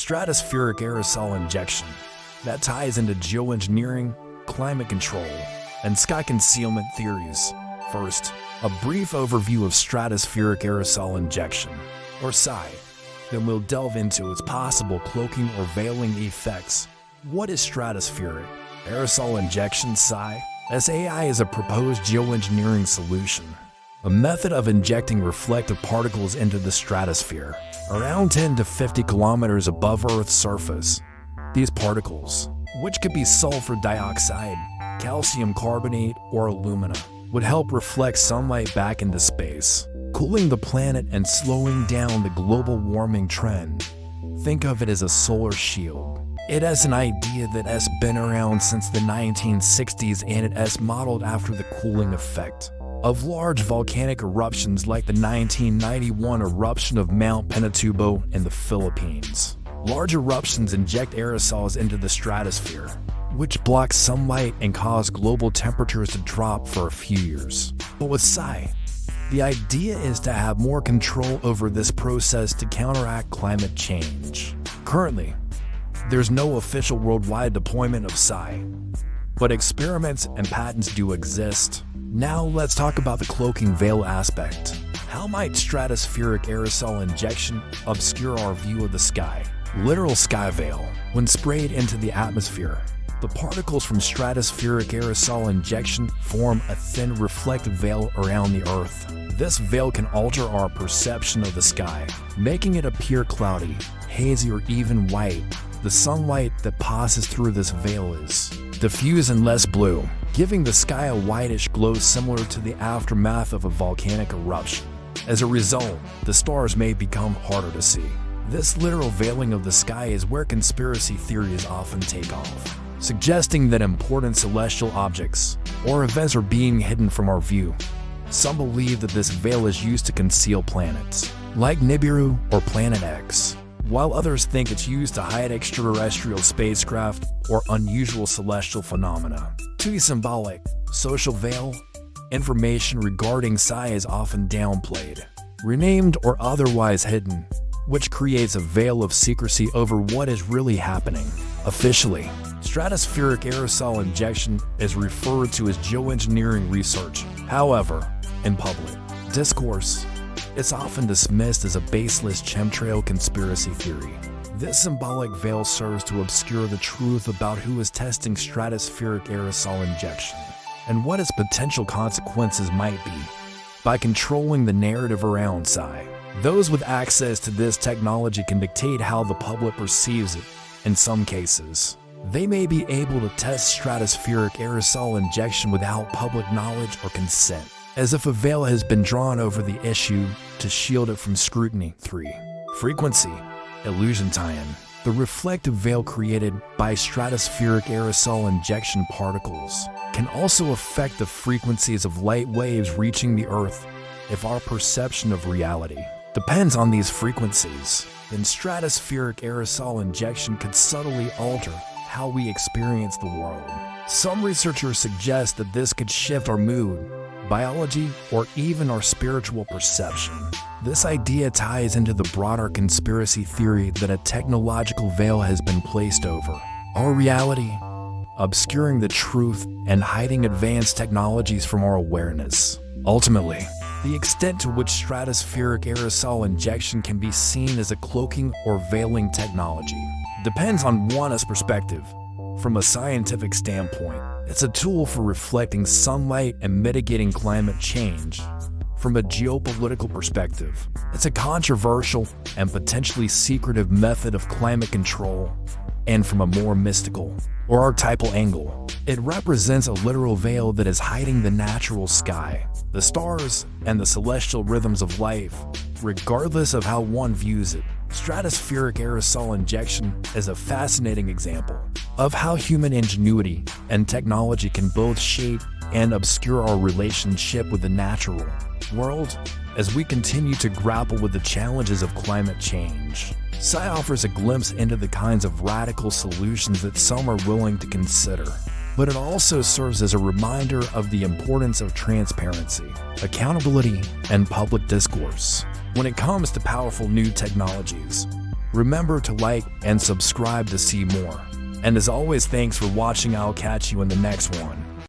Stratospheric aerosol injection that ties into geoengineering, climate control, and sky concealment theories. First, a brief overview of stratospheric aerosol injection, or SI. Then we'll delve into its possible cloaking or veiling effects. What is stratospheric aerosol injection SI? SAI is a proposed geoengineering solution, a method of injecting reflective particles into the stratosphere, around 10 to 50 kilometers above Earth's surface. These particles, which could be sulfur dioxide, calcium carbonate, or alumina, would help reflect sunlight back into space, cooling the planet and slowing down the global warming trend. Think of it as a solar shield. It has an idea that has been around since the 1960s, and it is modeled after the cooling effect of large volcanic eruptions like the 1991 eruption of Mount Pinatubo in the Philippines. Large eruptions inject aerosols into the stratosphere, which blocks sunlight and cause global temperatures to drop for a few years. But with SI, the idea is to have more control over this process to counteract climate change. Currently, there's no official worldwide deployment of SI, but experiments and patents do exist. Now let's talk about the cloaking veil aspect. How might stratospheric aerosol injection obscure our view of the sky? Literal sky veil. When sprayed into the atmosphere, the particles from stratospheric aerosol injection form a thin reflective veil around the Earth. This veil can alter our perception of the sky, making it appear cloudy, hazy, or even white. The sunlight that passes through this veil is diffuse and less blue, giving the sky a whitish glow similar to the aftermath of a volcanic eruption. As a result, the stars may become harder to see. This literal veiling of the sky is where conspiracy theories often take off, suggesting that important celestial objects or events are being hidden from our view. Some believe that this veil is used to conceal planets, like Nibiru or Planet X, while others think it's used to hide extraterrestrial spacecraft or unusual celestial phenomena. To be symbolic, social veil, information regarding SI is often downplayed, renamed, or otherwise hidden, which creates a veil of secrecy over what is really happening. Officially, stratospheric aerosol injection is referred to as geoengineering research. However, in public discourse, it's often dismissed as a baseless chemtrail conspiracy theory. This symbolic veil serves to obscure the truth about who is testing stratospheric aerosol injection and what its potential consequences might be. By controlling the narrative around SI, those with access to this technology can dictate how the public perceives it. In some cases, they may be able to test stratospheric aerosol injection without public knowledge or consent, as if a veil has been drawn over the issue to shield it from scrutiny. 3. Frequency illusion tie-in. The reflective veil created by stratospheric aerosol injection particles can also affect the frequencies of light waves reaching the Earth. If our perception of reality depends on these frequencies, then stratospheric aerosol injection could subtly alter how we experience the world. Some researchers suggest that this could shift our mood, biology, or even our spiritual perception. This idea ties into the broader conspiracy theory that a technological veil has been placed over our reality, obscuring the truth and hiding advanced technologies from our awareness. Ultimately, the extent to which stratospheric aerosol injection can be seen as a cloaking or veiling technology depends on one's perspective. From a scientific standpoint, it's a tool for reflecting sunlight and mitigating climate change. From a geopolitical perspective, it's a controversial and potentially secretive method of climate control. And from a more mystical or archetypal angle, it represents a literal veil that is hiding the natural sky, the stars, and the celestial rhythms of life. Regardless of how one views it, stratospheric aerosol injection is a fascinating example of how human ingenuity and technology can both shape and obscure our relationship with the natural world as we continue to grapple with the challenges of climate change. SI offers a glimpse into the kinds of radical solutions that some are willing to consider, but it also serves as a reminder of the importance of transparency, accountability, and public discourse when it comes to powerful new technologies. Remember to like and subscribe to see more. And as always, thanks for watching. I'll catch you in the next one.